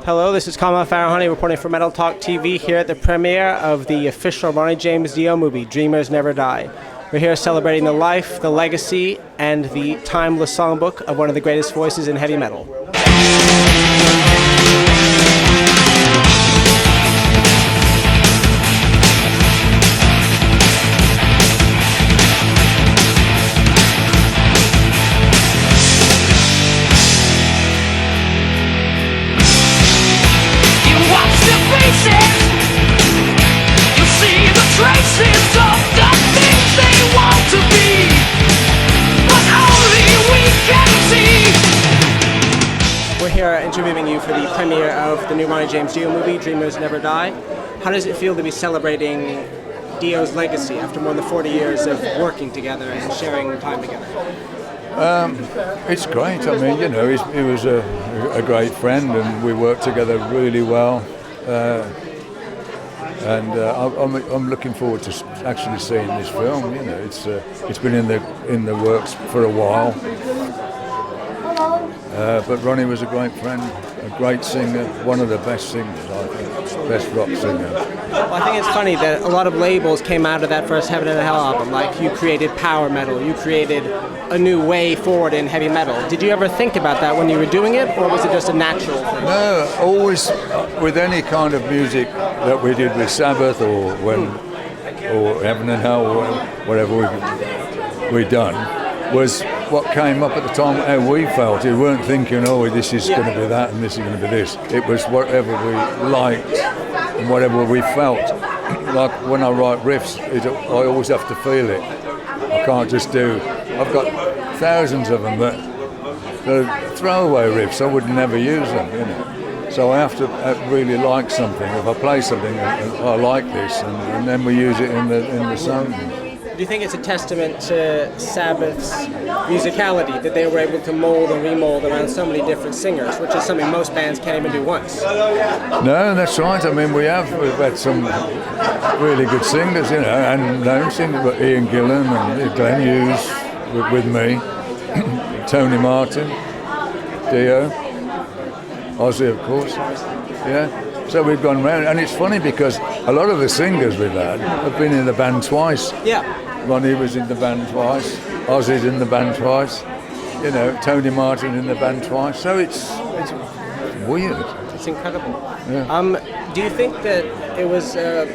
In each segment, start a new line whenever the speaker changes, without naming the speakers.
Hello, this is Kamal Farahani reporting for MetalTalk TV here at the premiere of the official Ronnie James Dio movie, Dreamers Never Die. We're here celebrating the life, the legacy, and the timeless songbook of one of the greatest voices in heavy metal. We're here interviewing you for the premiere of the new Ronnie James Dio movie, Dreamers Never Die. How does it feel to be celebrating Dio's legacy after more than 40 years of working together and sharing time together?
It's great. I mean, you know, he was a great friend, and we worked together really well. I'm looking forward to actually seeing this film. You know, it's been in the works for a while. But Ronnie was a great friend, a great singer, one of the best singers, I think, best rock singer.
Well, I think it's funny that a lot of labels came out of that first Heaven and Hell album. Like, you created power metal, you created a new way forward in heavy metal. Did you ever think about that when you were doing it, or was it just a natural thing?
No, always with any kind of music that we did with Sabbath or Heaven and Hell or whatever we'd done, was what came up at the time, how we felt. We weren't thinking, oh, this is going to be that and this is going to be this. It was whatever we liked and whatever we felt. Like when I write riffs, I always have to feel it. I can't just I've got thousands of them, but they're throwaway riffs. I would never use them, you know. So I have to really like something. If I play something, I like this, and then we use it in the song.
Do you think it's a testament to Sabbath's musicality that they were able to mold and remold around so many different singers, which is something most bands can't even do once?
No, that's right. I mean, we've had some really good singers, you know, and known singers, but Ian Gillan and Glenn Hughes with me, Tony Martin, Dio, Ozzy, of course, yeah. So we've gone round, and it's funny because a lot of the singers we've had have been in the band twice.
Yeah.
Ronnie was in the band twice, Ozzy's in the band twice, you know, Tony Martin in the band twice. So it's weird.
It's incredible.
Yeah.
Do you think that it was a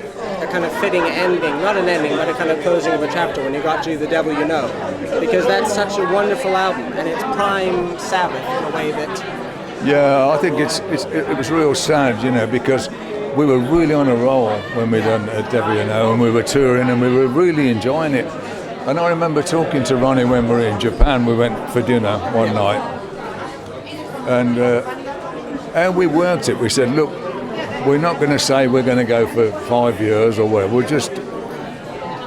kind of fitting ending, not an ending, but a kind of closing of a chapter when you got to The Devil You Know? Because that's such a wonderful album, and it's prime Sabbath in a way that...
Yeah, I think it was real sad, you know, because we were really on a roll when we done Devil You Know, and we were touring and we were really enjoying it. And I remember talking to Ronnie when we were in Japan. We went for dinner one night, and how we worked it, we said, look, we're not going to say we're going to go for 5 years or whatever. We'll just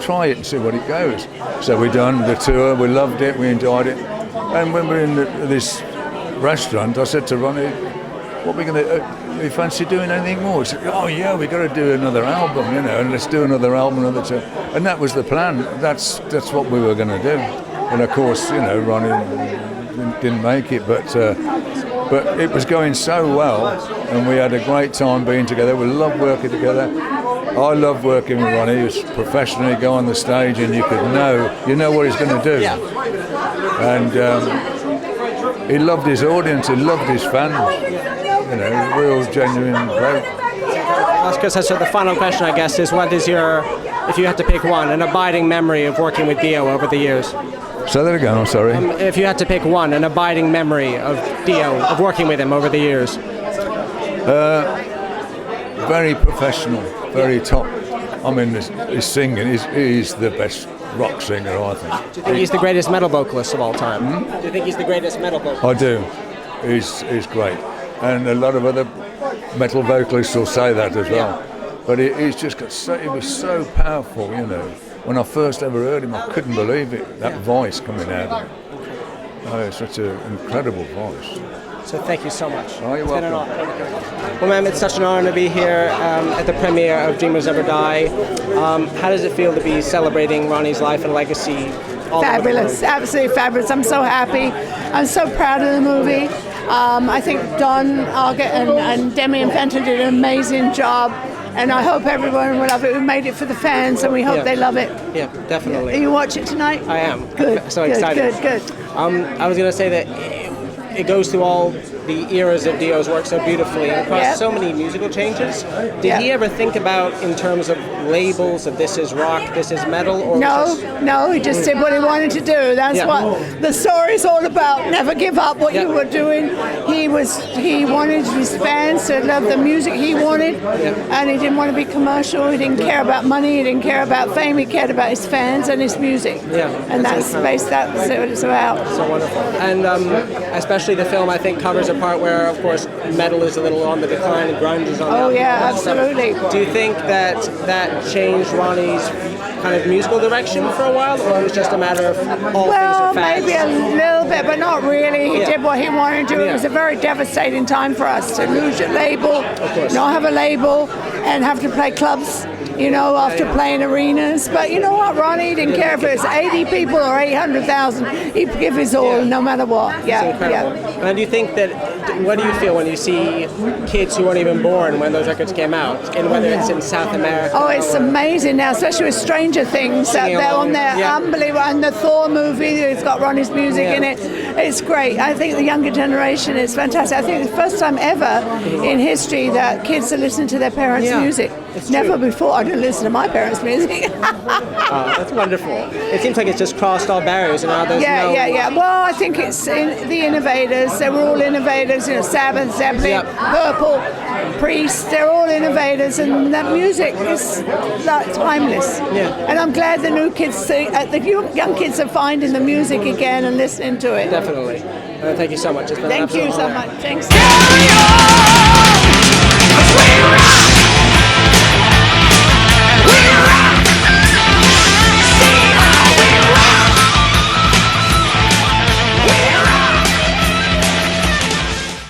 try it and see what it goes. So we done the tour. We loved it. We enjoyed it. And when we were in this restaurant, I said to Ronnie, what are we going to you fancy doing anything more? He said, oh yeah, we've got to do another album, you know, and let's do another album, another tour. And that was the plan. That's what we were going to do. And of course, you know, Ronnie didn't make it, but it was going so well, and we had a great time being together. We loved working together. I love working with Ronnie. He was professional. He'd go on the stage and you know what he's going to do.
Yeah.
And he loved his audience, he loved his fans, you know, real genuine, great.
So the final question, I guess, is what is your, if you had to pick one, an abiding memory of working with Dio over the years?
Say that again, I'm sorry.
If you had to pick one, an abiding memory of Dio, of working with him over the years?
Very professional, very top. I mean, his singing, he's the best rock singer, I think.
Do you think he's the greatest metal vocalist of all time? Do you think he's the greatest metal vocalist?
I do. He's great. And a lot of other metal vocalists will say that as well. Yeah. But he's just got he was so powerful, you know. When I first ever heard him, I couldn't believe it, that voice coming out of him. Oh, it's such an incredible voice.
So thank you so much.
Oh, you're welcome.
Been an honor. Well, ma'am, it's such an honor to be here at the premiere of Dreamers Never Die. How does it feel to be celebrating Ronnie's life and legacy?
Fabulous, absolutely fabulous. I'm so happy. I'm so proud of the movie. I think Don Argett and Demi and Fenton did an amazing job. And I hope everyone will love it. We made it for the fans, and we hope they love it.
Yeah, definitely.
Are you watch it tonight?
I am.
Good.
I'm so excited.
Good.
I was going to say that it goes through all the eras of Dio's work so beautifully and across so many musical changes. Did he ever think about in terms of labels of this is rock, this is metal? Or
No, he just did what he wanted to do. That's what the story's all about. Never give up what you were doing. He wanted his fans to love the music he wanted, and he didn't want to be commercial. He didn't care about money. He didn't care about fame. He cared about his fans and his music. And that's what it's about.
So wonderful. And especially the film, I think, covers a part where, of course, metal is a little on the decline and grunge is on the
Oh, yeah, absolutely.
Do you think that changed Ronnie's kind of musical direction for a while, or it was just a matter of all things are fads?
Maybe a little bit, but not really. He did what he wanted to do. It was a very devastating time for us to lose your label, not have a label, and have to play clubs, after playing arenas. But you know what, Ronnie didn't care if it was 80 people or 800,000. He'd give his all, no matter what.
And do you think that, what do you feel when you see kids who weren't even born when those records came out, and whether it's in South America?
Oh, it's amazing now, especially with Stranger Things. They're on there, unbelievable. And the Thor movie, it's got Ronnie's music in it. It's great. I think the younger generation is fantastic. I think it's the first time ever in history that kids are listening to their parents' music. Never before. I didn't listen to my parents' music.
That's wonderful. It seems like it's just crossed all barriers, and now there's
Well, I think it's the innovators. They were all innovators. Sabbath, Zeppelin, Purple, Priest. They're all innovators, and that music is like timeless. And I'm glad the new kids, the young kids, are finding the music again and listening to it.
Definitely. Thank you so much.
Thank you so much. Thanks.